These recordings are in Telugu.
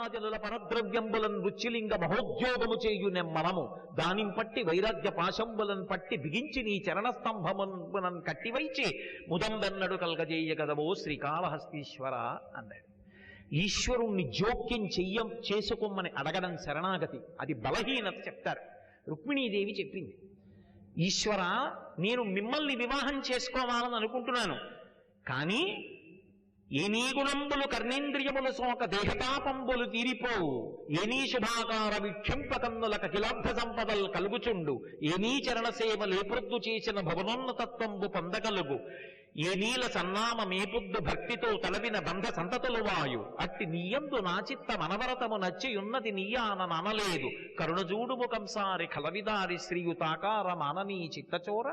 బ్రహ్మాజనుల పరద్రవ్యంబులన్ రుచిలింగ మహోద్యోగము చేయు నెమ్మనము దానిం పట్టి వైరాగ్య పాశంబులన్ పట్టి బిగించి నీ చరణస్తంభమునన్ కట్టివైచి ముదంబెన్నడు కల్గజేయగదవో శ్రీకాళహస్తీశ్వర అన్నాడు. ఈశ్వరుణ్ణి జోక్యం చేసుకోమని అడగడం శరణాగతి, అది బలహీనత చెప్తారు. రుక్మిణీదేవి చెప్పింది, ఈశ్వర నేను మిమ్మల్ని వివాహం చేసుకోవాలని అనుకుంటున్నాను, కానీ ఏనీ గుణంబులు కర్ణేంద్రియములు సోక దేహతాపంబులు తీరిపోవు, ఏనీ శుభాకార విక్షంపకన్నుల కకిలార్థ సంపదల్ కలుగుచుండు, ఏనీ చరణ సేవలేపొద్దు చేసిన భవనోన్నతత్వంబు పొందగలుగు, ఏ నీల సన్నామమేపుద్దు భక్తితో తలవిన బంధ సంతతులు వాయు, అట్టి నీయందు నా చిత్త మనవరతము నచ్చియున్నది నీయాన అనలేదు, కరుణజూడుము కంసారి కలవిదారి శ్రీయుతాకార మాననీ చిత్తచోర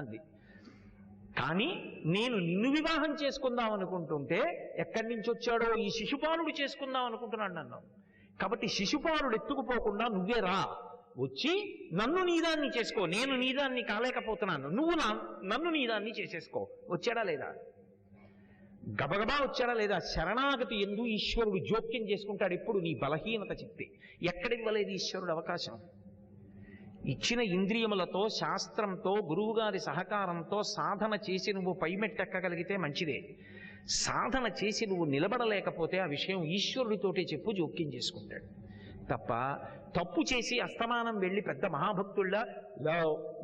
అంది. కానీ నేను నిన్ను వివాహం చేసుకుందాం అనుకుంటుంటే ఎక్కడి నుంచి వచ్చాడో ఈ శిశుపాలుడు చేసుకుందాం అనుకుంటున్నాడు నన్ను. కాబట్టి శిశుపాలుడు ఎత్తుకుపోకుండా నువ్వే రా, వచ్చి నన్ను నీదాన్ని చేసుకో, నేను నీదాన్ని కాలేకపోతున్నాను, నువ్వు నన్ను నీదాన్ని చేసేసుకో. వచ్చాడా లేదా? గబగబా వచ్చాడా లేదా? శరణాగతి ఎందు ఈశ్వరుడు జోక్యం చేసుకుంటాడు ఎప్పుడు నీ బలహీనత చెప్తే. ఎక్కడివ్వలేదు ఈశ్వరుడు అవకాశం? ఇచ్చిన ఇంద్రియములతో, శాస్త్రంతో, గురువుగారి సహకారంతో సాధన చేసి నువ్వు పైమెట్టెక్కగలిగితే మంచిదే. సాధన చేసి నువ్వు నిలబడలేకపోతే ఆ విషయం ఈశ్వరుడితోటే చెప్పు, జోక్యం చేసుకుంటాడు తప్ప. తప్పు చేసి అస్తమానం వెళ్ళి పెద్ద మహాభక్తుళ్ళ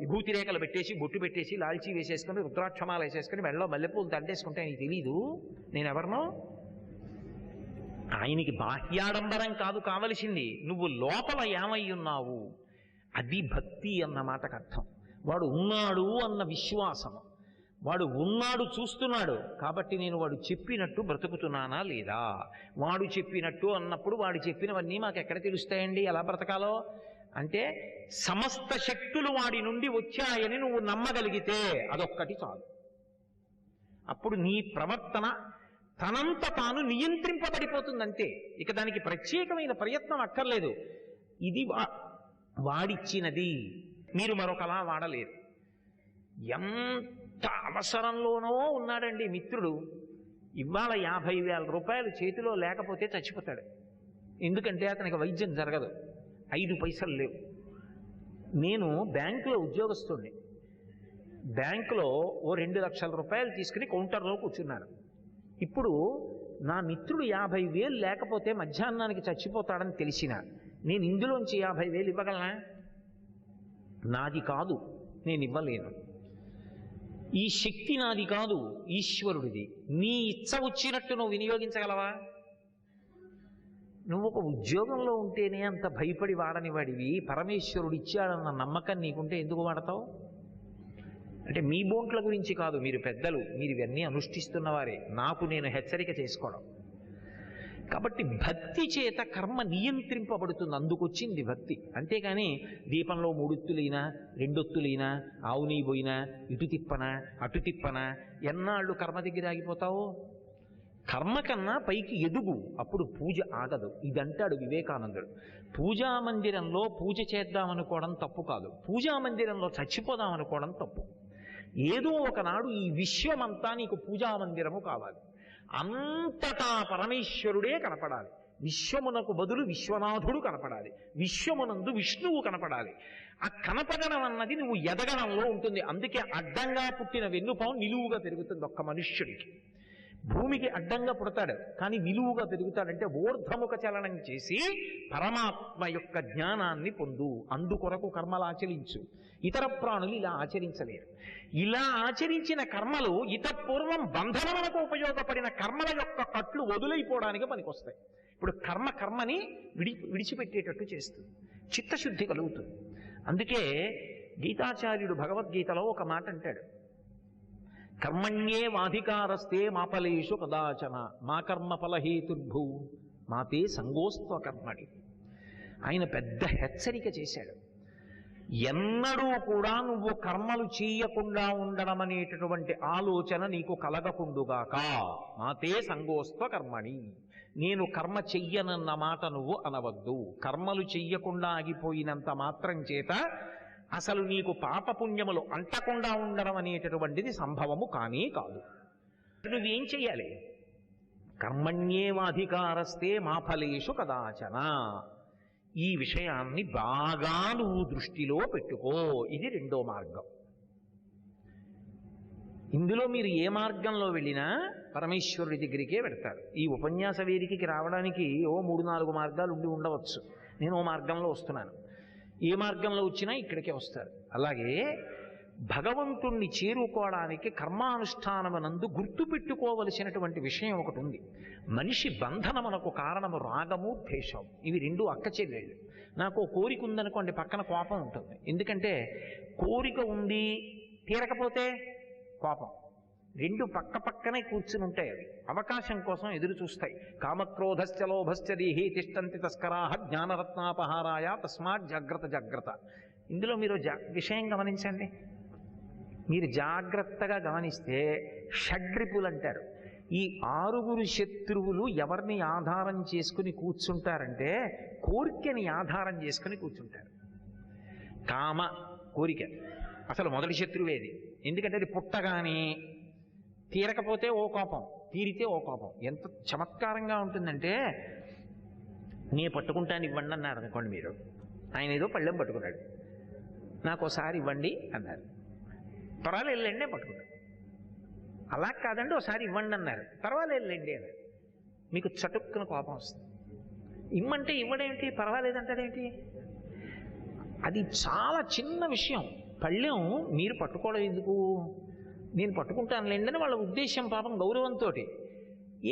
విభూతి రేఖలు పెట్టేసి, బొట్టు పెట్టేసి, లాల్చీ వేసేసుకుని, రుద్రాక్షమాలు వేసేసుకుని, మెళ్ళలో మల్లెపూలు దండేసుకుంటే నీకు తెలీదు నేనెవరినో. ఆయనకి బాహ్యాడంబరం కాదు కావలసింది, నువ్వు లోపల ఏమై ఉన్నావు, అది భక్తి అన్న మాటకు అర్థం. వాడు ఉన్నాడు అన్న విశ్వాసము, వాడు ఉన్నాడు, చూస్తున్నాడు కాబట్టి నేను వాడు చెప్పినట్టు బ్రతుకుతున్నానా లేదా. వాడు చెప్పినట్టు అన్నప్పుడు వాడు చెప్పినవన్నీ మాకు ఎక్కడ తెలుస్తాయండి, ఎలా బ్రతకాలో అంటే సమస్త శక్తులు వాడి నుండి వచ్చాయని నువ్వు నమ్మగలిగితే అదొక్కటి చాలు. అప్పుడు నీ ప్రవర్తన తనంత తాను నియంత్రింపబడిపోతుందంతే. ఇక దానికి ప్రత్యేకమైన ప్రయత్నం అక్కర్లేదు. ఇది వాడిచ్చినది, మీరు మరొకలా వాడలేరు. ఎంత అవసరంలోనో ఉన్నాడండి మిత్రుడు, ఇవాళ 50,000 రూపాయలు చేతిలో లేకపోతే చచ్చిపోతాడు. ఎందుకంటే అతనికి వైద్యం జరగదు, 5 పైసలు లేవు. నేను బ్యాంకులో ఉద్యోగస్తుడిని. బ్యాంకులో ఓ 2 లక్షల రూపాయలు తీసుకుని కౌంటర్లో కూర్చున్నాను. ఇప్పుడు నా మిత్రుడు 50,000 లేకపోతే మధ్యాహ్నానికి చచ్చిపోతాడని తెలిసిన నేను ఇందులోంచి 50,000 ఇవ్వగలనా? నాది కాదు, నేను ఇవ్వలేను. ఈ శక్తి నాది కాదు, ఈశ్వరుడిది. నీ ఇచ్చ వచ్చినట్టు నువ్వు వినియోగించగలవా? నువ్వు ఒక ఉద్యోగంలో ఉంటేనే అంత భయపడి వాడని వాడివి, పరమేశ్వరుడు ఇచ్చాడన్న నమ్మకం నీకుంటే ఎందుకు వాడతావు? అంటే మీ బోంట్ల గురించి కాదు, మీరు పెద్దలు, మీరు ఇవన్నీ అనుష్ఠిస్తున్నవారే, నాకు నేను హెచ్చరిక చేసుకోవడం. కాబట్టి భక్తి చేత కర్మ నియంత్రింపబడుతుంది, అందుకొచ్చింది భక్తి. అంతేకాని దీపంలో 3 ఒత్తులైనా 2 ఒత్తులైనా, ఆవు నెయ్యి పోయినా, ఇటు తిప్పనా అటు తిప్పనా, ఎన్నాళ్ళు కర్మ దగ్గర ఆగిపోతావు? కర్మ కన్నా పైకి ఎదుగు, అప్పుడు పూజ ఆగదు. ఇదంటాడు వివేకానందుడు. పూజా మందిరంలో పూజ చేద్దామనుకోవడం తప్పు కాదు, పూజా మందిరంలో చచ్చిపోదామనుకోవడం తప్పు. ఏదో ఒకనాడు ఈ విశ్వమంతా నీకు పూజా మందిరము కావాలి, అంతటా పరమేశ్వరుడే కనపడాలి. విశ్వమునకు బదులు విశ్వనాథుడు కనపడాలి, విశ్వమునందు విష్ణువు కనపడాలి. ఆ కనపడడం అన్నది నువ్వు ఎదగడంలో ఉంటుంది. అందుకే అడ్డంగా పుట్టిన వెన్నుపాము నిలువుగా పెరుగుతుంది ఒక్క మనుష్యుడికి. భూమికి అడ్డంగా పుడతాడు కానీ నిలువుగా పెరుగుతాడంటే ఊర్ధముఖ చలనం చేసి పరమాత్మ యొక్క జ్ఞానాన్ని పొందు. అందుకొరకు కర్మలు ఆచరించు. ఇతర ప్రాణులు ఇలా ఆచరించలేరు. ఇలా ఆచరించిన కర్మలు ఇతపూర్వం బంధనములకు ఉపయోగపడిన కర్మల యొక్క కట్లు వదులైపోవడానికి పనికొస్తాయి. ఇప్పుడు కర్మని విడిచిపెట్టేటట్టు చేస్తుంది, చిత్తశుద్ధి కలుగుతుంది. అందుకే గీతాచార్యుడు భగవద్గీతలో ఒక మాట అంటాడు, కర్మణ్యే వాధికారస్తే మాపలేషు కదాచన మా కర్మ ఫలహేతుర్భూ మాతే సంగోస్త్వ కర్మణి. ఆయన పెద్ద హెచ్చరిక చేశాడు. ఎన్నడూ కూడా నువ్వు కర్మలు చేయకుండా ఉండడం అనేటటువంటి ఆలోచన నీకు కలగకుండుగాక. మాతే సంగోస్త్వ కర్మణి, నేను కర్మ చెయ్యనన్న మాట నువ్వు అనవద్దు. కర్మలు చెయ్యకుండా ఆగిపోయినంత మాత్రం చేత అసలు నీకు పాపపుణ్యములు అంటకుండా ఉండడం అనేటటువంటిది సంభవము కానే కాదు. నువ్వేం చెయ్యాలి? కర్మణ్యేవాధికారస్తే మా ఫలేషు కదాచన. ఈ విషయాన్ని బాగా నువ్వు దృష్టిలో పెట్టుకో. ఇది రెండో మార్గం. ఇందులో మీరు ఏ మార్గంలో వెళ్ళినా పరమేశ్వరుడి దగ్గరికే వెడతారు. ఈ ఉపన్యాస వేదికకి రావడానికి 3-4 మార్గాలు ఉండి ఉండవచ్చు. నేను ఓ మార్గంలో వస్తున్నాను. ఏ మార్గంలో వచ్చినా ఇక్కడికే వస్తారు. అలాగే భగవంతుణ్ణి చేరుకోవడానికి కర్మానుష్ఠానమునందు గుర్తుపెట్టుకోవలసినటువంటి విషయం ఒకటి ఉంది. మనిషి బంధనమునకు కారణము రాగము, ద్వేషం. ఇవి రెండు అక్క చెల్లెళ్ళు. నాకు కోరిక ఉందనుకోండి, పక్కన కోపం ఉంటుంది. ఎందుకంటే కోరిక ఉంది, తీరకపోతే కోపం. రెండు పక్క పక్కనే కూర్చుని ఉంటాయి. అవి అవకాశం కోసం ఎదురు చూస్తాయి. కామక్రోధశ్చ లోభశ్చ దేహే తిష్టంతి తస్కరాః జ్ఞానరత్నాపహారాయ తస్మాత్ జాగ్రత్త జాగ్రత్త. ఇందులో మీరు విషయం గమనించండి. మీరు జాగ్రత్తగా గమనిస్తే షడ్రిపులు అంటారు. ఈ 6 శత్రువులు ఎవరిని ఆధారం చేసుకుని కూర్చుంటారంటే కోరికని ఆధారం చేసుకుని కూర్చుంటారు. కామ, కోరిక అసలు మొదటి శత్రువేది. ఎందుకంటే అది పుట్టగానే తీరకపోతే ఓ కోపం, తీరితే ఓ కోపం. ఎంత చమత్కారంగా ఉంటుందంటే, నే పట్టుకుంటాను ఇవ్వండి అన్నారు అనుకోండి. మీరు ఆయన ఏదో పళ్ళెం పట్టుకున్నాడు, నాకు ఒకసారి ఇవ్వండి అన్నారు. పర్వాలేదు వెళ్ళండి నేను పట్టుకున్నాను. అలా కాదండి ఒకసారి ఇవ్వండి అన్నారు, పర్వాలేదు వెళ్ళండి అన్నారు. మీకు చటుక్కున కోపం వస్తుంది. ఇమ్మంటే ఇవ్వడేమిటి, పర్వాలేదంటాడేమిటి? అది చాలా చిన్న విషయం. పళ్ళెం మీరు పట్టుకోవడం ఎందుకు, నేను పట్టుకుంటాను లేండి అని వాళ్ళ ఉద్దేశం. పాపం గౌరవంతో.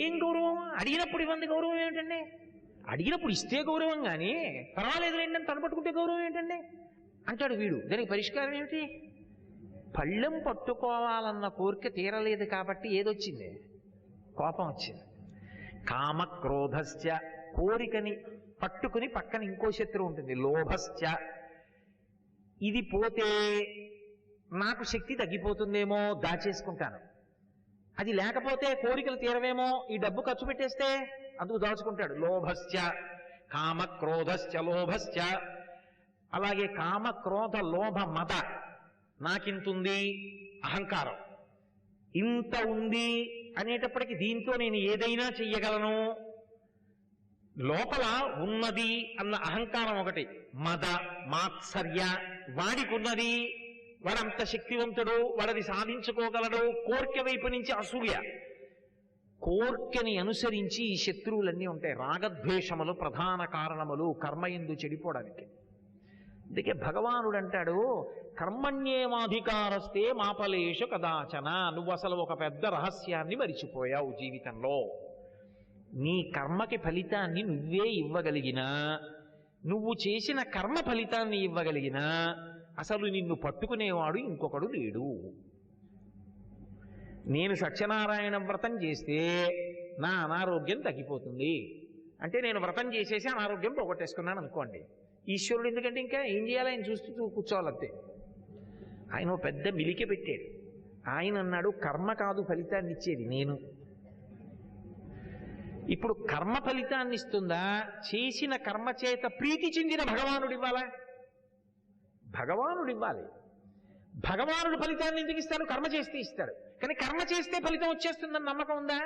ఏం గౌరవం? అడిగినప్పుడు ఇవ్వండి గౌరవం ఏమిటండి? అడిగినప్పుడు ఇస్తే గౌరవం, కానీ పర్వాలేదు లేండి అని తను పట్టుకుంటే గౌరవం ఏమిటండి అంటాడు వీడు. దానికి పరిష్కారం ఏమిటి? పళ్ళెం పట్టుకోవాలన్న కోరిక తీరలేదు కాబట్టి ఏదొచ్చింది? కోపం వచ్చింది. కామ క్రోధశ్చ, కోరికని పట్టుకుని పక్కన ఇంకో శత్రువు ఉంటుంది, లోభశ్చ. ఇది పోతే నాకు శక్తి తగ్గిపోతుందేమో, దాచేసుకుంటాను. అది లేకపోతే కోరికలు తీరవేమో, ఈ డబ్బు ఖర్చు పెట్టేస్తే అందుకు దాచుకుంటాడు. లోభశ్చ, కామ క్రోధశ్చ లోభశ్చ. అలాగే కామ క్రోధ లోభ మద. నాకింతుంది అహంకారం, ఇంత ఉంది అనేటప్పటికీ దీంతో నేను ఏదైనా చెయ్యగలను, లోపల ఉన్నది అన్న అహంకారం ఒకటి. మద, మాత్సర్య. వాడికున్నది, వాడంత శక్తివంతుడు, వాడది సాధించుకోగలడు. కోర్కె వైపు నుంచి అసూయ. కోర్కెని అనుసరించి ఈ శత్రువులన్నీ ఉంటాయి. రాగద్వేషములు ప్రధాన కారణములు కర్మయందు చెడిపోవడానికి. అందుకే భగవానుడు అంటాడు, కర్మణ్యేవాధికారస్తే మాపలేషు కదాచన. నువ్వు అసలు ఒక పెద్ద రహస్యాన్ని మరిచిపోయావు జీవితంలో. నీ కర్మకి ఫలితాన్ని నువ్వే ఇవ్వగలిగినా, నువ్వు చేసిన కర్మ ఫలితాన్ని ఇవ్వగలిగినా అసలు నిన్ను పట్టుకునేవాడు ఇంకొకడు లేడు. నేను సత్యనారాయణ వ్రతం చేస్తే నా అనారోగ్యం తగ్గిపోతుంది అంటే నేను వ్రతం చేసేసి అనారోగ్యం పోగొట్టేసుకున్నాను అనుకోండి. ఈశ్వరుడు ఎందుకంటే ఇంకా ఏం చేయాలి, ఆయన చూస్తూ కూర్చోవాలంతే. ఆయన ఓ పెద్ద మిలిక పెట్టాడు. ఆయన అన్నాడు, కర్మ కాదు ఫలితాన్ని ఇచ్చేది నేను. ఇప్పుడు కర్మ ఫలితాన్ని ఇస్తుందా, చేసిన కర్మ చేత ప్రీతి చెందిన భగవానుడు ఇవ్వాలా? భగవానుడు ఇవ్వాలి. భగవానుడు ఫలితాన్ని ఎందుకు ఇస్తాడు? కర్మ చేస్తే ఇస్తాడు. కానీ కర్మ చేస్తే ఫలితం వచ్చేస్తుందని నమ్మకం ఉందా?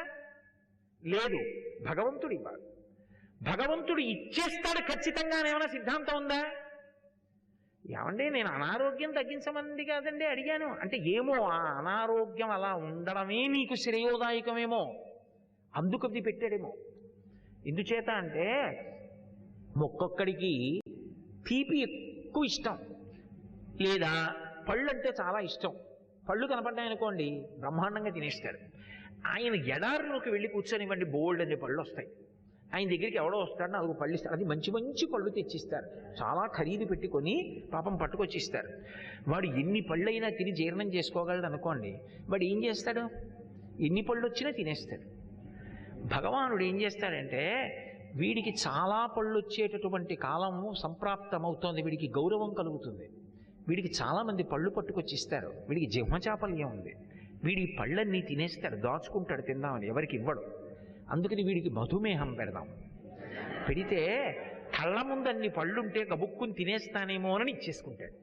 లేదు. భగవంతుడు ఇవ్వాలి. భగవంతుడు ఇచ్చేస్తాడు ఖచ్చితంగా ఏమైనా సిద్ధాంతం ఉందా? ఏమంటే నేను అనారోగ్యం తగ్గించమంది కాదండి అడిగాను అంటే, ఏమో ఆ అనారోగ్యం అలా ఉండడమే నీకు శ్రేయోదాయకమేమో, అందుకు అది పెట్టాడేమో. ఎందుచేత అంటే ఒక్కొక్కడికి తీపి ఎక్కువ ఇష్టం, లేదా పళ్ళు అంటే చాలా ఇష్టం. పళ్ళు కనపడ్డాయనుకోండి బ్రహ్మాండంగా తినేస్తాడు. ఆయన ఎడారిలోకి వెళ్ళి కూర్చొనివ్వండి, బోల్డ్ అనే పళ్ళు వస్తాయి. ఆయన దగ్గరికి ఎవడో వస్తాడు, 4 పళ్ళు ఇస్తాడు. అది మంచి మంచి పళ్ళు తెచ్చిస్తారు, చాలా ఖరీదు పెట్టుకొని పాపం పట్టుకొచ్చి ఇస్తారు. వాడు ఎన్ని పళ్ళైనా తిని జీర్ణం చేసుకోగలడు అనుకోండి, వాడు ఏం చేస్తాడు? ఎన్ని పళ్ళు వచ్చినా తినేస్తాడు. భగవానుడు ఏం చేస్తాడంటే, వీడికి చాలా పళ్ళు వచ్చేటటువంటి కాలము సంప్రాప్తమవుతోంది, వీడికి గౌరవం కలుగుతుంది, వీడికి చాలామంది పళ్ళు పట్టుకొచ్చి ఇస్తారు, వీడికి జిహ్మచాపల్యం ఉంది, వీడి పళ్ళన్నీ తినేస్తాడు, దాచుకుంటాడు తిందామని, ఎవరికి ఇవ్వడు. అందుకని వీడికి మధుమేహం పెడదాం. పెడితే కళ్ళ ముందు అన్ని పళ్ళుంటే గబుక్కుని తినేస్తానేమో అని ఇచ్చేసుకుంటాడు.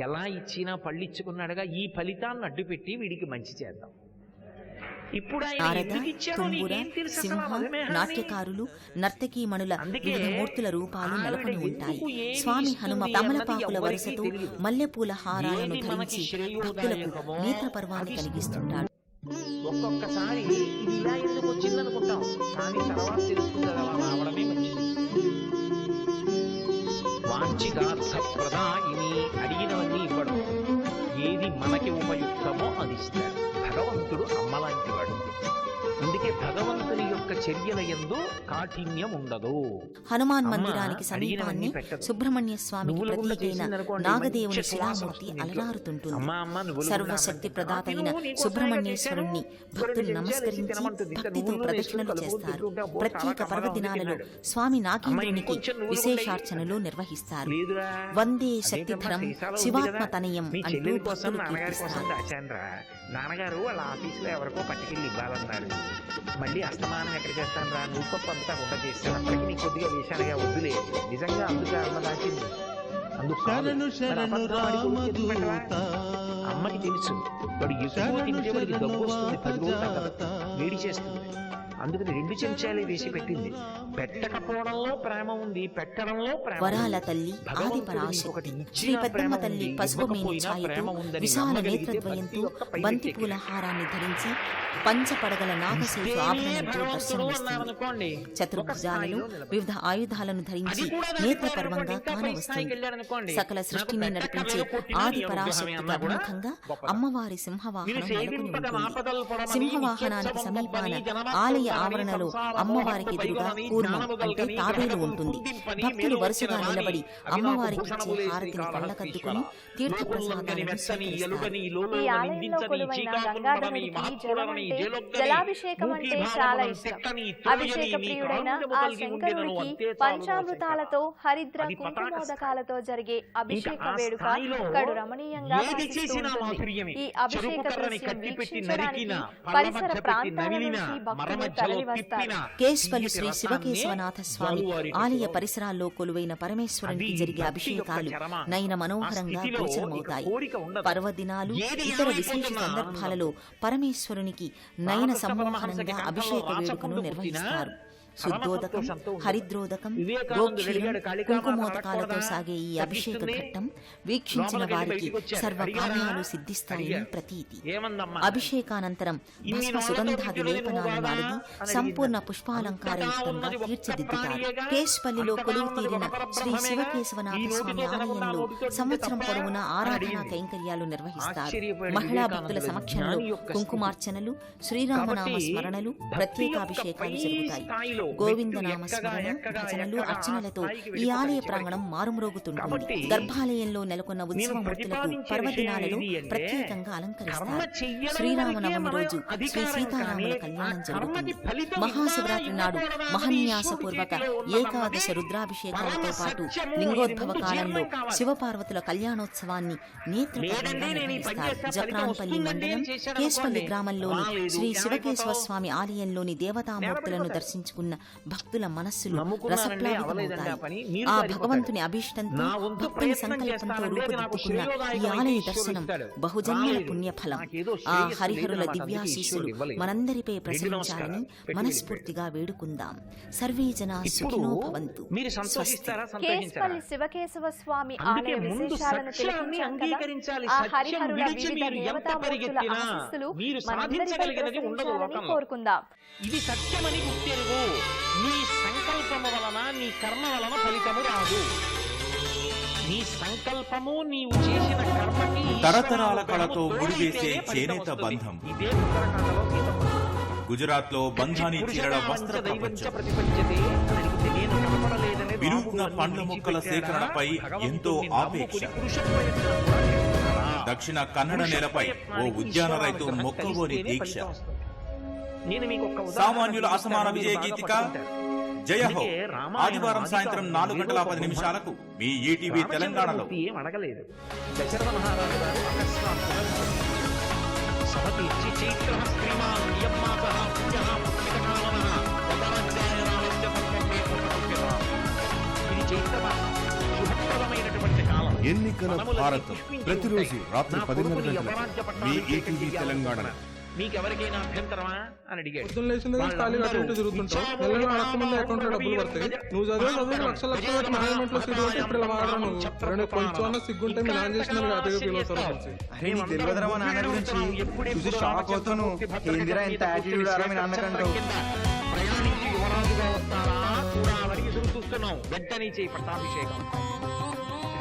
ఎలా ఇచ్చినా పళ్ళు ఇచ్చుకున్నాడుగా, ఈ ఫలితాన్ని అడ్డుపెట్టి వీడికి మంచి చేద్దాం. ఇప్పుడు ఆయన నారద, ఎందుకు ఇచ్చారో తుంబుర, నీకేం తెలుసు అసలు సింహ, ఆ మధుమేహాన్ని? నాట్యకారులు, నర్తకీమణుల అందుకే వివిధ మూర్తుల రూపాలు ఆవిడ నెలకొని ఉంటాయి. ఎందుకు ఏది స్వామి హనుమ ఇస్తుంది తమలపాకుల అన్నది వరుసతో ఎవరికీ తెలియదు. మల్లెపూల హారాలను ఏది ధరించి మనకి భక్తులకు శ్రేయోదాయకమో నేత్ర పర్వాన్ని అది కలిగిస్తుంటాడు. ఒక్కొక్కసారి ఇది ఇలా ఎందుకు వచ్చిందనుకుంటాం, కానీ తర్వాత తెలుస్తుంది కదా అలా రావడమే మంచిది. వాంఛితార్థ ప్రదాయిని, అడిగినవన్నీ ఇవ్వడం, ఏది మనకి ఉపయుక్తమో అది ఇస్తాడు. భగవంతుడు అమ్మలాంటి వాడు. అందుకే భగవంతుని యొక్క చర్యల యందు కాఠిన్యం ఉండదు. హనుమాన్ అమ్మ మందిరానికి అడిగినవన్నీ సమీపాన్ని పెట్టదు. సుబ్రహ్మణ్య స్వామికి నువ్వుల గుండ ప్రతీకైన చేసిందనుకోండి, నాగదేవుని మంచి సువాసన శిలామూర్తి వస్తుంది ఇంట్లో. అలరారుతుంటుంది. అమ్మా, నువ్వుల గుండ సర్వశక్తి అన్నం ప్రదాత అయిన తింటావా? నీకోసమే సుబ్రహ్మణ్యేశ్వరుణ్ణి చేశాను. భక్తులు కూరలు నమస్కరించి చేసి తినమంటుంది. ఇంత భక్తితో నువ్వులు ప్రదక్షిణలు వేసుకుని చేస్తారు. కలుపుకుంటూ ఉంటే ప్రత్యేక చాలా పర్వదినాలలో తిన్నాడు. స్వామి అమ్మ, నాగేంద్రునికి ఇంకొంచెం నువ్వులు విశేషార్చనలు నిర్వహిస్తారు. లేదురా, వందే అదే శక్తిధరం కమ్మా, సీసాలో ఉంది శివాత్మ కదా. తనయం మీ అంటూ చెల్లెలి కోసం భక్తులు నాన్నగారి కోసం కీర్తిస్తారు. దాచానురా. నాన్నగారు వాళ్ళ ఆఫీసులో ఎవరికో పట్టుకెళ్ళి ఇవ్వాలన్నారు. మళ్ళీ అస్తమానం ఎక్కడ చేస్తాను రా, నువ్వు పప్పు అంతా వంట చేస్తాను, అప్పటికి నీకు కొద్దిగా వేశానుగా, వద్దులే. నిజంగా అందుకే అమ్మ దాచింది. అందుకు కాదు. మరి అబద్ధం ఆడి కొడుకు ఎందుకు పెట్టవా? అమ్మకి తెలుసు వాడు ఎక్కువ తింటే వాడికి దగ్గు వస్తుంది, 10 రోజులు తగ్గదు, వేడి చేస్తుంది. అందుకని 2 చెంచాలే వేసి పెట్టింది. పెట్టకపోవడంలో ప్రేమ ఉంది, పెట్టడంలో ప్రేమ ఉంది. వరాల తల్లి ఆది భగవంతుడు పరాశక్తి నీకొకటి శ్రీ ఇచ్చినా పెద్దమ్మ ప్రేమ తల్లి ఉంది, పసుపు మేని ఇవ్వకపోయినా ఛాయతో ప్రేమ ఉందని విశాల నమ్మగలిగితే నేత్రద్వయంతో భక్తి యొక్క పై బంతిపూల మెట్టెక్కి. హారాన్ని ధరించి పంచపడగల నాగశేషు ఇస్తేనే ఆభరణంతో భగవంతుడు దర్శనమిస్తుంది. ఉన్నారనుకోండి, ఒక చతుర్భుజాలను స్థాయిలో నిలబడతాడు. వివిధ ఆయుధాలను ధరించి అది కూడా నేత్రపర్వంగా ఇంకా పై స్థాయికి కానవస్తుంది. వెళ్ళాడనుకోండి, సకల సృష్టిని నాకు నడిపించే పెట్ట కర్రలు ఆది కొట్టినా పరాశక్తికి నీ అనుగ్రహమే అన్నా అభిముఖంగా కూడా అమ్మవారి సింహవాహనం మీరు నెలకొని సేవింపక ఉంటుంది. ఆపదలు పడమని, సింహవాహనానికి నిత్యోత్సవం సమీపాన గొప్పని, జనమత్వం ఆలయ గలని, ఆవరణలో సంసార అమ్మవారికి మోహపు ఎదురుగా పైగొని, కూర్మం జ్ఞానము అంటే గలని, తాబేలు గ్రహణము ఉంటుంది. కుందింపని, భక్తులు మేలు వరుసగా వచ్చిన నిలబడి వాణి, అమ్మవారికి అభినవ ఇచ్చే హారతిని భూషణములేసి కళ్ళకద్దుకుని కాళహస్తీశ్వర. తీర్థప్రసాదాలను మెత్తని, స్వీకరిస్తారు. ఎలుగని, ఈ లోలోని, ఆలయంలో నిందించని, కొలువైన చీకాకుని, గంగాధరుడికి మహత్తులని, జలమంటే జలొగ్గని, జలాభిషేకం అంటే మూకీ చాలా భావములను ఇష్టం. తిట్టని, త్రోయని, అభిషేక నీ ప్రియుడైన కారుణ్యము ఆ కలిగి ఉండెదను, శంకరుడికి అంతే చాలు పంచామృతాలతో హరిద్ర అది పతాక కుంకుమోదకాలతో జరిగే అభిషేక ఇంకా ఆ వేడుక స్థాయిలో కడు రమణీయంగా ఏది భాసిస్తూ చేసినా ఉంటుంది. మాధుర్యమే. ఈ అభిషేక చెరుకు కర్రని దృశ్యం కట్టిపెట్టి వీక్షించడానికి నరికిన, పరిసర పళ్ళ మధ్య ప్రాంతాల పెట్టి నుంచి నమిలిన, భక్తులు మరమధ్యలో తరలి వస్తారు. తిప్పిన, కేశ్వలి శ్రీ తీయటి శివకేశవనాథ స్వామి జాలువారి ఆలయ రసంలో పరిసరాల్లో కొలువైన పరమేశ్వరునికి అది జరిగే భక్తి అభిషేకాలు యొక్క చరమ. నయన ఆ మనోహరంగా స్థితిలో గోచరమవుతాయి. ఇక కోరిక ఉండదు. పర్వదినాలు ఏది ఇతర విశేష ఏమైపోతున్నా సందర్భాలలో పరమేశ్వరునికి నయన రామకృష్ణ సమ్మోహనంగా పరమహంసకి అభిషేక కంఠంలో వేడుకను రాచపుండు నిర్వహిస్తారు. పుట్టినా శుద్ధోదకం, పరమసంతోషంతో ఉంటుంది. హరిద్రోదకం, వివేకానందుడు గోక్షీరం, అడిగాడు, కాళికామాత కుంకుమోదకాలతో అడగకూడదా? సాగే ఈ అభిషేక తగ్గిస్తుంది. ఘట్టం వీక్షించిన లోపలికి వెళ్ళి వారికి బయటికి వచ్చాడు. సర్వకార్యాలు అడిగారా? సిద్ధిస్తాయని అడిగాడు. ప్రతీతి. ఏమందమ్మా? అభిషేకానంతరం ఇన్ని భస్మ రోజులతో సుగంధాది విద్యులేదు లేపనాలను నువ్వు అడిగి కదా? సంపూర్ణ అని పుష్పాలంకారయుక్తంగా అంతటా ఉన్నది ఒక్క తీర్చిదిద్దుతారు. ప్రాణియేగా? కేశ్పల్లిలో అంతటా కొలువు ఉన్నది తీరిన ఒక పరబ్రహ్మమేగా? శ్రీ శివకేశవనాథ ఈ స్వామి నోటితో తినకుండా ఆలయంలో నోటితో తింటే సంవత్సరం తప్ప? పొడవునా అని ఆరాధనా అడిగింది. కైంకర్యాలు నిర్వహిస్తారు. ఆశ్చర్యపోయాడు మహిళా భక్తుల వివేకానందుడు. సమక్షంలో జ్ఞాని యొక్క కుంకుమార్చనలు, శ్రీరామనామ కాబట్టి స్మరణలు, భక్తి ప్రత్యేకాభిషేకాలు యొక్క జరుగుతాయి. పై స్థాయిలో గోవిందనామ వ్యక్తులు స్మరణ, ఎక్కగా, భజనలు, ఎక్కగా అర్చనలతో ఆ స్థాయికి ఈ ఆలయ వెళ్ళిపోతారు ప్రాంగణం మారుమ్రోగుతుంటుంది. కాబట్టి గర్భాలయంలో నెలకొన్న ఉత్సవమూర్తులకు ప్రతిపాదించే పర్వదినాలలో విషయం ఏది అంటే, ప్రత్యేకంగా కర్మ అలంకరిస్తారు. చెయ్యడం శ్రీరామనవమి వరకే రోజు మన శ్రీ అధికారం సీతారాముల కానీ, కళ్యాణం ఆ కర్మకి జరుగుతుంది. ఫలితం మహాశివరాత్రి నాడు ఇవ్వాలా మహాన్యాసపూర్వక ఈశ్వరుడి చేతిలో ఉన్నదన్నది ఏకాదశ రుద్రాభిషేకాలతో పాటు పరమ లింగోద్భవ సత్యము. కాలంలో ఇది ముందు శివపార్వతుల కళ్యాణోత్సవాన్ని నేత్రపర్వంగా లేదండి, నేను ఈ పని నిర్వహిస్తారు. చేస్తే జక్రాన్పల్లి ఫలితం మండలం వస్తుందండి చేశాను కేశ్వల్లి అనుకోండి. గ్రామంలోని రాలేదు, శ్రీ శివకేశవ ఏమైపోతావు? స్వామి ఆలయంలోని దేవతామూర్తులను నిలబడిపోతారు. దర్శించుకున్న భక్తుల మనస్సులు నమ్ముకున్నానండి, అవలేదండి ఆ పని. రసప్లావితమవుతాయి. మీరు ఆ పారిపోతారు. భగవంతుని అభీష్టంతో నా వంతు భక్తుని ప్రయత్నం సంకల్పంతో చేస్తానండి, అది నాకు రూపుదిద్దుకున్న ఈ శ్రేయోదాయకమైతే ఆలయ ఈశ్వరుడు దర్శనం ఇస్తాడు. బహుజన్యుల రాలేదు. పుణ్యఫలం. నాకేదో ఆ శ్రేయస్సు హరిహరుల లేదన్నమాట, అందుకే దివ్యాశీస్సులు ఈశ్వరుడు ఇవ్వలేదు. మనందరిపై రెండు ప్రసరించాలని నమస్కారాలు. పెట్టి మనస్ఫూర్తిగా వేడుకుందాం. సర్వే జనా ఇప్పుడు సుఖినో భవంతు. మీరు స్వస్తి. సంతోషిస్తారా, కేశ్పల్లి సంతోషించారా? శివకేశవ స్వామి అందుకే ఆలయ ముందు విశేషాలను సత్యాన్ని తిలకించాం కదా. అంగీకరించాలి. ఆ సత్యం హరిహరుల విడిచి వివిధ మీరు ఎంత దేవతామూర్తుల పరిగెత్తినా ఆశీస్సులు మీరు మనందరిపై సాధించగలిగినది ఉండదు ప్రసరించాలని లోకంలో. కోరుకుందాం. ఇది సత్యమని గుర్తెరుగు. నీ సంకల్పము వలన, నీ కర్మ వలన ఫలితము రాదు. నీ సంకల్పము నీవు చేసిన కర్మకి తరతరాల ఈశ్వరానుగ్రహము కళతో ముడివేసే తోడైతే ఫలితం చేనేత వస్తుంది. బంధం. ఇదే ఉత్తరాఖండలో సీతమ్మ. గుజరాత్ లో బంధాని చీరల వస్త్ర ప్రపంచం. వినూత్న పండ్ల మొక్కల సేకరణపై ఎంతో ఆపేక్ష. దక్షిణ కన్నడ నేలపై ఓ ఉద్యాన రైతు మొక్కవోని దీక్ష. సామాన్యుల అసమాన విజయ గీతిక జయహో. ఆదివారం సాయంత్రం 4:10 మీ ఈటీవీ తెలంగాణలో. ఏం అడగలేదు. దశరథ మహారాజు గారు అకస్మాత్తుగా సభ తీర్చి చైత్రః శ్రీమాన్ యమ్మాతః పుణ్యః పుష్పితకామనః యథాధ్యాయ రామస్య పద్మే ఉపకల్పితాః. ఇది చైత్రమాసం, శుభప్రదమైనటువంటి కాలం. ఎన్నికల వనములన్నీ భారతం పుష్పించి ప్రతిరోజు ఉంటాయి. రాత్రి నా 10:30 కొడుకుని గంటలకు యవరాజ్య మీ పట్టాభిషేకం ఈటీవీ చేయాలనుకుంటున్నాను. తెలంగాణ మీకెవరికైనా అభ్యంతరమా అని అడిగాడు. పొద్దున్న లేచింది ఖాళీగా అటు ఇటు తిరుగుతుంటావు. నెలలో అడగకముందే అకౌంట్ లో డబ్బులు పడతాయి. నువ్వు చదువు లక్షల పెట్టి మేనేజ్మెంట్ లో సీట్ కొట్టి ఇప్పుడు ఇలా మాట్లాడు. నువ్వు కొంచెం సిగ్గుంటే మీ నాన్న చేసిన అదే పిలుస్తారు. అరే నీకు తెలియదురా మా నాన్న గురించి, చూసి షాక్ అవుతాను. ఏందిరా ఇంత యాటిట్యూడ్ ఆరా మీ నాన్నకంటావు. ప్రయాణించి యువరాజుగా వస్తారా చూడాలని ఎదురు చూస్తున్నాం. వెంటనే చేయి పట్టాభిషేకం,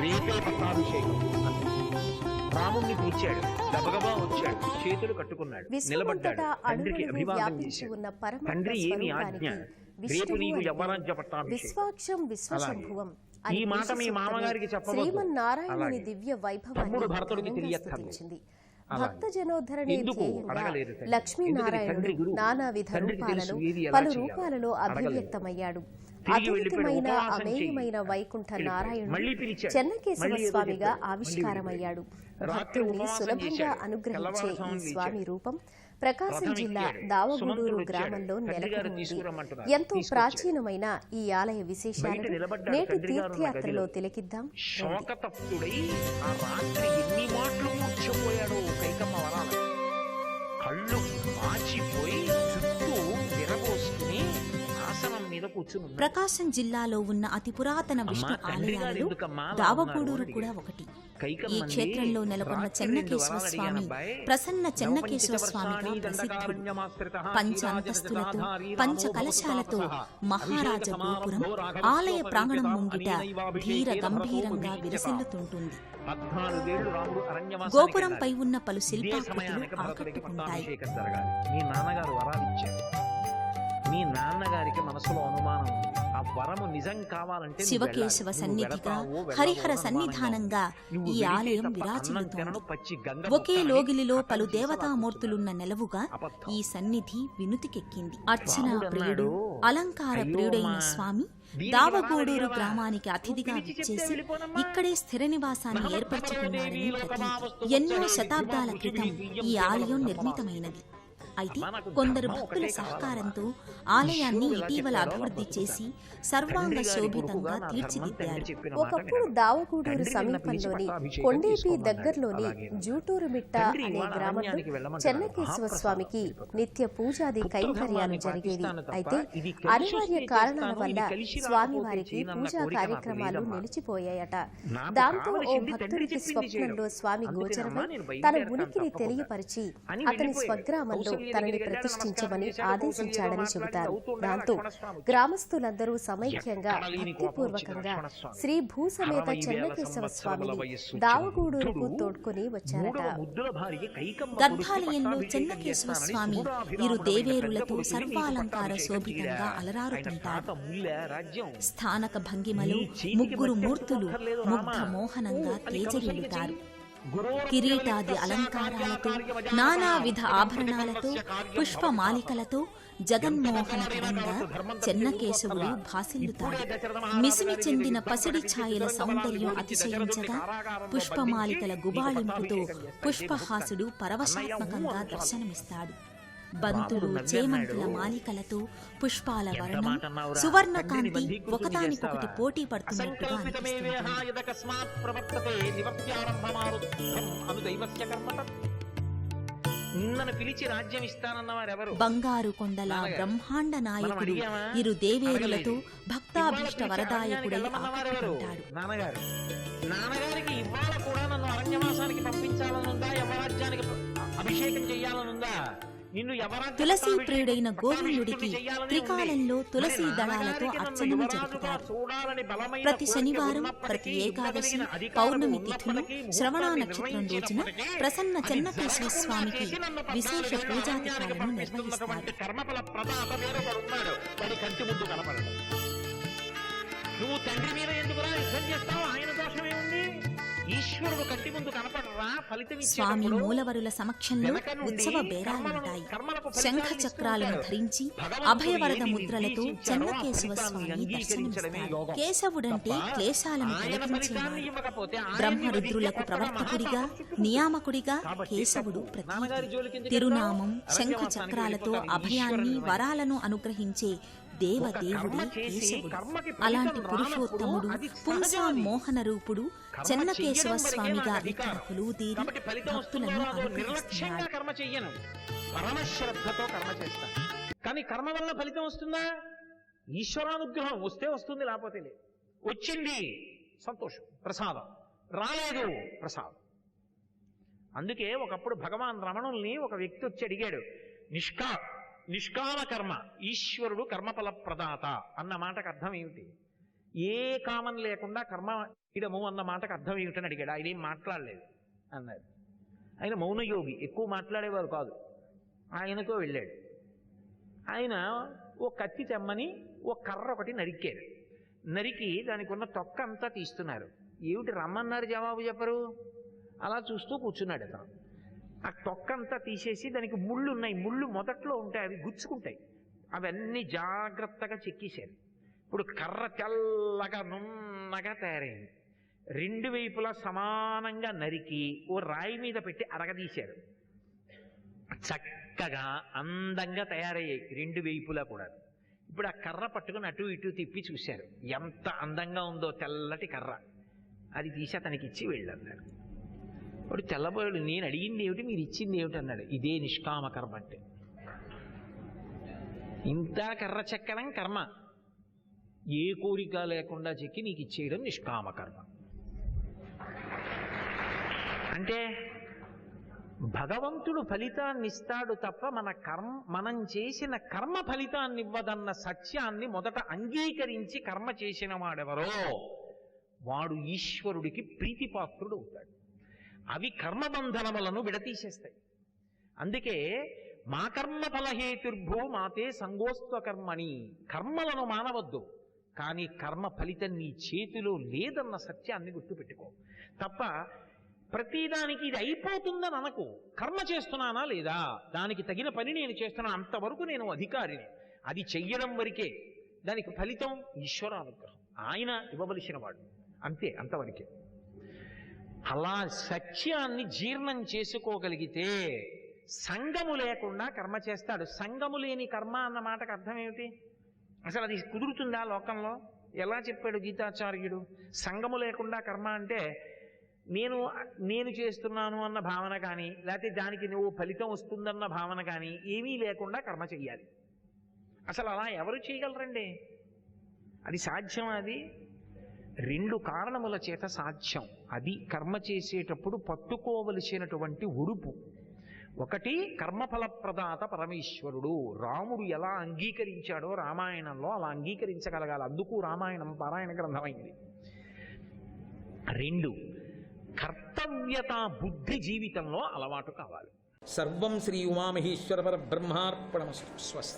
రేపే పట్టాభిషేకం. రాముణ్ణి పిలిచాడు, గబగబా వచ్చాడు, చేతులు కట్టుకున్నాడు, నిలబడ్డాడు, తండ్రికి అభివాదం చేశాడు. తండ్రి ఏమి ఆజ్ఞ? రేపు నీకు యవ్వరాజ్య పట్టాభిషేకం. ఈ మాట మీ మామగారికి చెప్పవద్దు. అలాగే తమ్ముడు భరతుడికి తెలియక్కర్లేదు. ఎందుకు అడగలేదు? లక్ష్మీనారాయణుడు నానావిధ రూపాలలో పలు రూపాలలో అభివ్యక్తమయ్యాడు. అద్భుతమైన అమేయమైన వైకుంఠ నారాయణుడు చెన్నకేశవ స్వామిగా ఆవిష్కారమయ్యాడు. భక్తుల్ని సులభంగా అనుగ్రహించే ఈ స్వామి రూపం ప్రకాశం జిల్లా దావగూడూరు గ్రామంలో నెలకొని ఉంది. ఎంతో ప్రాచీనమైన ఈ ఆలయ విశేషాలను నేటి తీర్థయాత్రలో తిలకిద్దాం. శోకతప్తుడై ఆ రాత్రి ఎన్ని మాటలు మూర్ఛపోయాడో కైకమ్మ వరాల. కళ్ళు మాచిపోయి చుట్టూ విరబోసుకుని ఆసనం మీద కూర్చుని. ప్రకాశం జిల్లాలో ఉన్న అతి పురాతన విష్ణు ఆలయాలలో దావగూడూరు కూడా ఒకటి. ఈ క్షేత్రంలో నెలకొన్న చెన్నకేశవ స్వామి ప్రసన్న చెన్నకేశవ స్వామిగా ప్రసిద్ధుడు. పంచ అంతస్తులతో పంచ కలశాలతో మహారాజ గోపురం ఆలయ ప్రాంగణం ముంగిట ధీర గంభీరంగా విరసిల్లుతుంటుంది. గోపురంపై ఉన్న పలు శిల్పాకృతులు ఆకట్టుకుంటాయి. మీ నాన్నగారు వరాలిచ్చారు. మీ నాన్నగారికి మనసులో అనుమానం, ఆ వరము నిజం కావాలంటే శివకేశవ సన్నిధిగా హరిహర సన్నిధానంగా ఈ ఆలయం విరాజిల్లుతోంది. ఒకే లోగిలిలో పలు దేవతామూర్తులున్న నెలవుగా ఈ సన్నిధి వినుతికెక్కింది. అర్చనా ప్రియుడు, అలంకార ప్రియుడైన స్వామి దావగూడూరు గ్రామానికి అతిథిగా విచ్చేసి ఇక్కడే స్థిర నివాసాన్ని ఏర్పరచుకున్నాడని ప్రతీతి. ఎన్నో శతాబ్దాల క్రితం ఈ ఆలయం నిర్మితమైనది. అయితే కొందరు భక్తుల సహకారంతో ఆలయాన్ని ఇటీవల అభివృద్ధి చేసి సర్వాంగ శోభితంగా తీర్చిదిద్దారు. ఒకప్పుడు దావగూడూరు సమీపంలోని కొండేపి దగ్గరలోని జూటూరుమిట్ట అనే గ్రామంలో చెన్నకేశవ స్వామికి నిత్య పూజాది కైంకర్యాలు జరిగేవి. అయితే అనివార్య కారణాల వల్ల స్వామివారికి పూజా కార్యక్రమాలు నిలిచిపోయాయట. దాంతో ఓ భక్తుడికి స్వప్నంలో స్వామి గోచరమై తన ఉనికిని తెలియపరిచి అతని స్వగ్రామంలో తనని ప్రతిష్ఠించమని ఆదేశించాడని చెబుతారు. దాంతో గ్రామస్తులందరూ సమైక్యంగా భక్తిపూర్వకంగా శ్రీ భూసమేత చెన్నకేశవ స్వామిని దావగూడూరుకు తోడ్కొని వచ్చారట. గర్భాలయంలో చెన్నకేశవ స్వామి ఇరు దేవేరులతో సర్వాలంకార శోభితంగా అలరారుతుంటారు. స్థానక భంగిమలో ముగ్గురు మూర్తులు ముగ్ధ మోహనంగా తేజరిల్లుతారు. కిరీటాది అలంకారాలతో నానావిధ ఆభరణాలతో పుష్పమాలికలతో జగన్మోహనకరంగా చెన్నకేశవుడు భాసిల్లుతాడు. మిసిమి చెందిన పసిడి ఛాయల సౌందర్యం అతిశయించగా పుష్పమాలికల గుబాళింపుతో పుష్పహాసుడు పరవశాత్మకంగా దర్శనమిస్తాడు. బంతులు చేమంతుల మాలికలతో పుష్పాల వర్ణం సువర్ణ కాంతి ఒకదానికొకటి పోటీ పడుతున్నట్టుగా బంగారు కొండల బ్రహ్మాండ నాయకుడు ఇరు దేవేరులతో భక్తాభీష్ట వరదాయకుడై ఆకట్టుకుంటాడు. నాన్నగారికి ఇవాళ కూడా నన్ను అరణ్యవాసానికి పంపించాలనుందా, యమరాజ్యానికి అభిషేకం చేయాలనుందా? తులసీ ప్రియుడైన గోవిందుడికి త్రికాలంలో తులసీ దళాలతో అర్చనలు జరుపుతారు. ప్రతి శనివారం, ప్రతి ఏకాదశి, పౌర్ణమి తిథులు, శ్రవణ నక్షత్రం రోజున ప్రసన్న చెన్నకేశవ స్వామికి విశేష పూజాధికారులను నిర్వహిస్తారు. నువ్వు తండ్రి మీద ఎందుకురా యుద్ధం చేస్తావు? ఆయన దోషమే ఉంది. ఈశ్వరుడు కంటి ముందు కనపడరా? ఫలితం స్వామి మూలవరుల సమక్షంలో ఉత్సవ బేరాలుంటాయి. శంఖ చక్రాలను ధరించి అభయవరద ముద్రలతో చెన్నకేశవ స్వామి దర్శనమిస్తారు. కేశవుడంటే క్లేశాలను తొలగించేవాడు. బ్రహ్మరుద్రులకు ప్రవర్తకుడిగా, నియామకుడిగా కేశవుడు ప్రతీతి. తిరునామం, శంఖ చక్రాలతో అభయాన్ని, వరాలను అనుగ్రహించే దేవదేవుడే కేశవుడు. అలాంటి పురుషోత్తముడు పుంసాం మోహన రూపుడు చెన్నకేశవ స్వామిగా ఇక్కడ కొలువుతీరి భక్తులను అనుగ్రహిస్తున్నాడు. నిర్లక్ష్యంగా కర్మ చెయ్యను, పరమశ్రద్ధతో కర్మ చేస్తాను. కానీ కర్మ వల్ల ఫలితం వస్తుందా? ఈశ్వరానుగ్రహం వస్తే వస్తుంది, లేకపోతే లేదు. వచ్చింది సంతోషం, ప్రసాదం. రాలేదు, ప్రసాదం. అందుకే ఒకప్పుడు భగవాన్ రమణుల్ని ఒక వ్యక్తి వచ్చి అడిగాడు, నిష్కామ కర్మ, ఈశ్వరుడు కర్మఫల ప్రదాత అన్న మాటకు అర్థం ఏమిటి? ఏ కామం లేకుండా కర్మ చేయడము అన్న మాటకు అర్థం ఏమిటని అడిగాడు. ఆయన ఏం మాట్లాడలేదు అన్నారు. ఆయన మౌనయోగి, ఎక్కువ మాట్లాడేవారు కాదు. ఆయనతో వెళ్ళాడు. ఆయన ఓ కత్తి తెమ్మని ఓ కర్ర ఒకటి నరికాడు. నరికి దానికి ఉన్న తొక్క అంతా తీస్తున్నారు. ఏమిటి రమ్మన్నారు, జవాబు చెప్పరు. అలా చూస్తూ కూర్చున్నాడు అతను. ఆ తొక్క అంతా తీసేసి దానికి ముళ్ళు ఉన్నాయి, ముళ్ళు మొదట్లో ఉంటాయి, అవి గుచ్చుకుంటాయి. అవన్నీ జాగ్రత్తగా చెక్కేశారు. ఇప్పుడు కర్ర తెల్లగా నున్నగా తయారైంది. రెండు వైపులా సమానంగా నరికి ఓ రాయి మీద పెట్టి అరగదీశారు. చక్కగా అందంగా తయారయ్యాయి రెండు వైపులా కూడా. ఇప్పుడు ఆ కర్ర పట్టుకుని అటు ఇటు తిప్పి చూశారు. ఎంత అందంగా ఉందో తెల్లటి కర్ర. అది తీసి అతనికి ఇచ్చి వెళ్ళన్నారు. వాడు తెల్లబోయాడు. నేను అడిగింది ఏమిటి, మీరు ఇచ్చింది ఏమిటి అన్నాడు. ఇదే నిష్కామ కర్మ అంటే. ఇంత కర్ర చెక్కడం కర్మ, ఏ కోరిక లేకుండా చెక్కి నీకు ఇచ్చేయడం నిష్కామ కర్మ. అంటే భగవంతుడు ఫలితాన్ని ఇస్తాడు తప్ప మనం చేసిన కర్మ ఫలితాన్ని ఇవ్వదన్న సత్యాన్ని మొదట అంగీకరించి కర్మ చేసిన వాడెవరో వాడు ఈశ్వరుడికి ప్రీతిపాత్రుడు అవుతాడు. అవి కర్మబంధనములను విడతీసేస్తాయి. అందుకే మా కర్మ ఫలహేతుర్భో మాతే సంగోస్త్వ కర్మని. కర్మలను మానవద్దు, కానీ కర్మ ఫలితం నీ చేతిలో లేదన్న సత్యాన్ని గుర్తుపెట్టుకో. తప్ప ప్రతిదానికి ఇది అయిపోతుందని అనకు. కర్మ చేస్తున్నానా లేదా, దానికి తగిన పని నేను చేస్తున్నాను, అంతవరకు నేను అధికారిని. అది చెయ్యడం వరకే. దానికి ఫలితం ఈశ్వరానుగ్రహం, ఆయన ఇవ్వవలసిన వాడు, అంతే, అంతవరకే. అలా సత్యాన్ని జీర్ణం చేసుకోగలిగితే సంగము లేకుండా కర్మ చేస్తాడు. సంగము లేని కర్మ అన్న మాటకు అర్థం ఏమిటి? అసలు అది కుదురుతుందా లోకంలో? ఎలా చెప్పాడు గీతాచార్యుడు? సంగము లేకుండా కర్మ అంటే నేను చేస్తున్నాను అన్న భావన కానీ, లేకపోతే దానికి నువ్వు ఫలితం వస్తుందన్న భావన కానీ ఏమీ లేకుండా కర్మ చెయ్యాలి. అసలు అలా ఎవరు చేయగలరండి? అది సాధ్యం. అది రెండు కారణముల చేత సాధ్యం. అది కర్మ చేసేటప్పుడు పట్టుకోవలసినటువంటి ఉడుపు. ఒకటి కర్మఫల ప్రదాత పరమేశ్వరుడు. రాముడు ఎలా అంగీకరించాడో రామాయణంలో అలా అంగీకరించగలగాలి. అందుకు రామాయణం పారాయణ గ్రంథమైంది. రెండు, కర్తవ్యత బుద్ధి జీవితంలో అలవాటు కావాలి. సర్వం శ్రీ ఉమామహేశ్వర పరబ్రహ్మార్పణమస్తు. స్వస్తి.